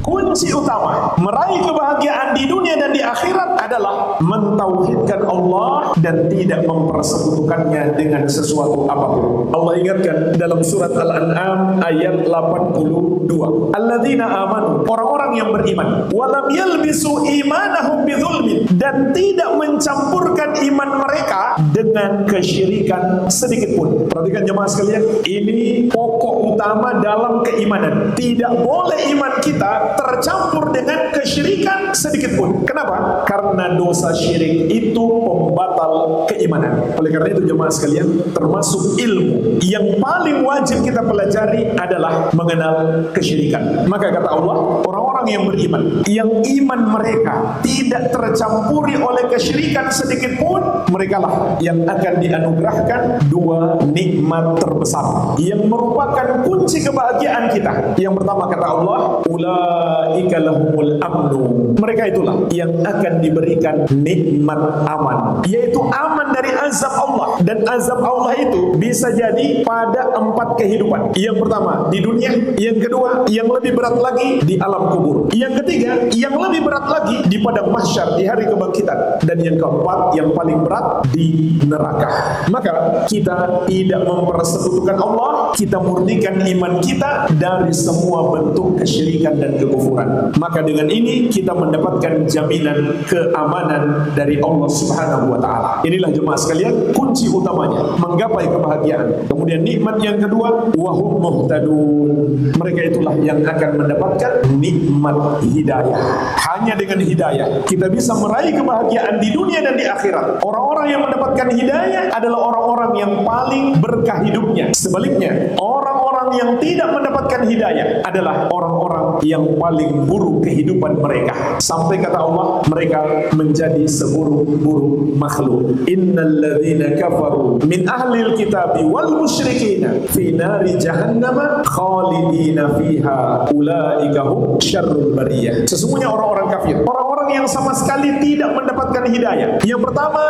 Kunci utama meraih kebahagiaan di dunia dan di akhirat adalah mentauhidkan Allah dan tidak mempersekutukannya dengan sesuatu apapun. Allah ingatkan dalam surat Al-An'am ayat 82. Alladzina amanu, orang-orang yang beriman, walam yalbisu imanahum bidzulmin, dan tidak mencampurkan iman mereka dengan kesyirikan sedikit pun. Perhatikan jemaah sekalian, ini pokok utama dalam keimanan. Tidak boleh iman kita tercampur dengan kesyirikan sedikit pun. Kenapa? Karena dosa syirik itu pembatal keimanan. Oleh karena itu jemaah sekalian, termasuk ilmu yang paling wajib kita pelajari adalah mengenal kesyirikan. Maka kata Allah, orang-orang yang beriman, yang iman mereka tidak tercampuri oleh kesyirikan sedikit pun, merekalah yang akan dianugerahkan dua nikmat terbesar yang merupakan kunci kebahagiaan kita. Yang pertama kata Allah, ulaika lahumul amnu. Mereka itulah yang akan diberikan nikmat aman, yaitu aman dari azab Allah. Dan azab Allah itu bisa jadi pada 4 kehidupan. Yang pertama di dunia, yang kedua yang lebih berat lagi di alam kubur, yang ketiga yang lebih berat lagi di padang mahsyar di hari kebangkitan, dan yang keempat yang paling berat di neraka. Maka kita tidak mempersekutukan Allah, kita murnikan iman kita dari semua bentuk kesyirikan dan kekufuran. Maka dengan ini kita mendapatkan jaminan keamanan dari Allah Subhanahu wa taala. Inilah jemaah sekalian kunci utamanya menggapai kebahagiaan. Kemudian nikmat yang kedua, wahum muhtadun. Mereka itulah yang akan mendapatkan nikmat hidayah. Hanya dengan hidayah kita bisa meraih kebahagiaan di dunia dan di akhirat. Orang-orang yang mendapatkan hidayah adalah orang-orang yang paling berkah hidupnya. Sebaliknya, orang-orang yang tidak mendapatkan hidayah adalah orang-orang yang paling buruk kehidupan mereka. Sampai kata Allah, mereka menjadi seburuk-buruk makhluk. Innal ladzina kafaru min ahlil kitabi wal musyrikina fi nari jahannam khalidina fiha ulaika hum syarrul bariyah. Sesungguhnya orang-orang kafir, orang-orang yang sama sekali tidak mendapatkan hidayah. Yang pertama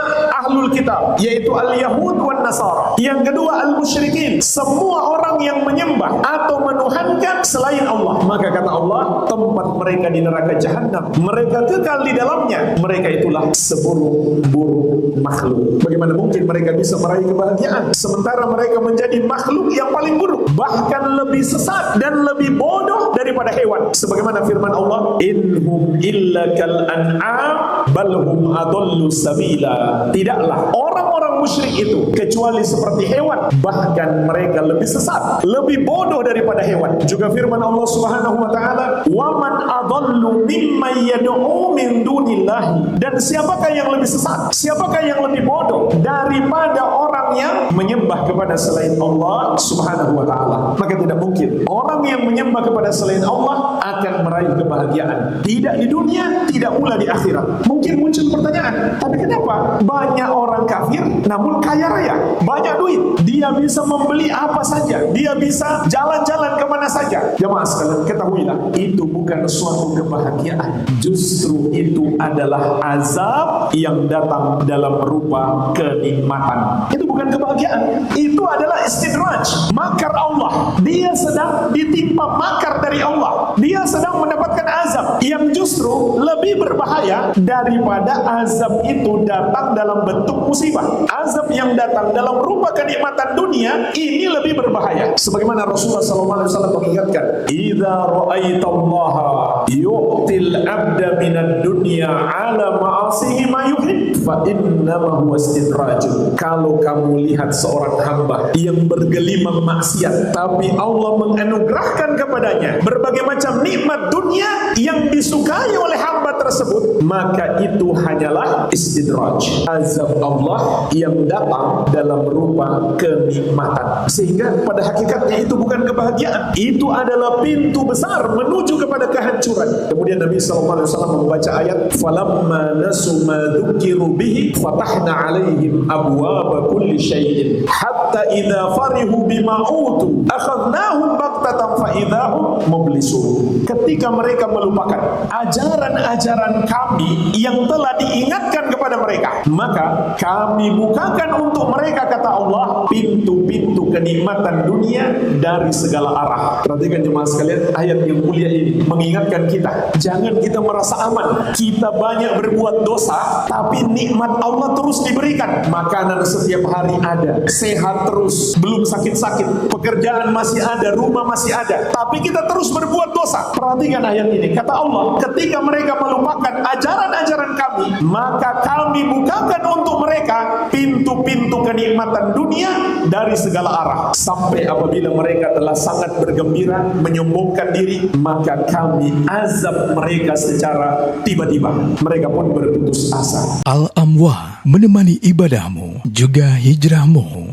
ahlul kitab, yaitu al-yahud wan nasara. Yang kedua al-musyrikin, semua orang yang menyembah atau menuhankan selain Allah. Maka kata Allah, tempat mereka di neraka jahanam, mereka kekal di dalamnya. Mereka itulah seburuk-buruk makhluk. Bagaimana mungkin mereka bisa meraih kebahagiaan sementara mereka menjadi makhluk yang paling buruk, bahkan lebih sesat dan lebih bodoh daripada hewan. Sebagaimana firman Allah, inhum illa kal an'am bal hum adallu sabila. Tidaklah orang-orang musyrik itu kecuali seperti hewan, bahkan mereka lebih sesat, lebih bodoh daripada hewan. Juga firman Allah Subhanahu wa taala, wa man adallu mimman yad'u min dunillahi. Dan siapakah yang lebih sesat, siapakah yang lebih bodoh daripada orang yang menyembah kepada selain Allah Subhanahu wa taala. Maka tidak mungkin orang yang menyembah kepada selain Allah akan meraih kebahagiaan, tidak di dunia, tidak pula di akhirat. Mungkin muncul pertanyaan, tapi kenapa banyak orang kafir namun kaya raya, banyak duit, dia bisa membeli apa saja, dia bisa jalan-jalan kemana saja? Jemaah sekalian, ketahuilah, itu bukan suatu kebahagiaan, justru itu adalah azab yang datang dalam rupa kenikmatan. Itu bukan kebahagiaan, itu adalah istidraj, makar Allah. Dia sedang ditimpa makar dari Allah, dia sedang mendapatkan azab yang justru lebih berbahaya daripada azab itu datang dalam bentuk musibah. Azab yang datang dalam rupa kenikmatan dunia ini lebih berbahaya. Sebagaimana Rasulullah SAW mengingatkan, idza ra'aitallaha yu'til abda minad dunya ala ma'asihi ma yuhib fa innama huwa istidrajun. Kalau kamu lihat seorang hamba yang bergelimang maksiat, tapi Allah menganugerahkan kepadanya berbagai macam nikmat dunia yang disukai oleh hamba tersebut, maka itu hanyalah istidraj, azab Allah yang datang dalam rupa kenikmatan. Sehingga pada hakikatnya itu bukan kebahagiaan, itu adalah pintu besar menuju kepada kehancuran. Kemudian Nabi SAW membaca ayat, falamma nasu ma dzukiru bihi fatahna alaihim abwaaba kulli syai'in hatta idza farihu bima utu akhadnahum baghtatan fa idzahum mublisun. Ketika mereka melupakan ajaran-ajaran kami yang telah diingatkan kepada mereka, maka kami bukakan untuk mereka, kata Allah, pintu-pintu kenikmatan dunia dari segala arah. Perhatikan jemaah sekalian, ayat yang mulia ini mengingatkan kita, jangan kita merasa aman. Kita banyak berbuat dosa, tapi nikmat Allah terus diberikan. Makanan setiap hari ada, sehat terus, belum sakit-sakit, pekerjaan masih ada, rumah masih ada, tapi kita terus berbuat dosa. Perhatikan ayat ini, kata Allah, ketika mereka melupakan ajaran-ajaran kami, maka kami bukakan untuk mereka pintu-pintu kenikmatan dunia dari segala arah. Sampai apabila mereka telah sangat bergembira, menyombongkan diri, maka kami azab mereka secara tiba-tiba. Mereka pun berputus asa. Al-Amwah menemani ibadahmu juga hijrahmu.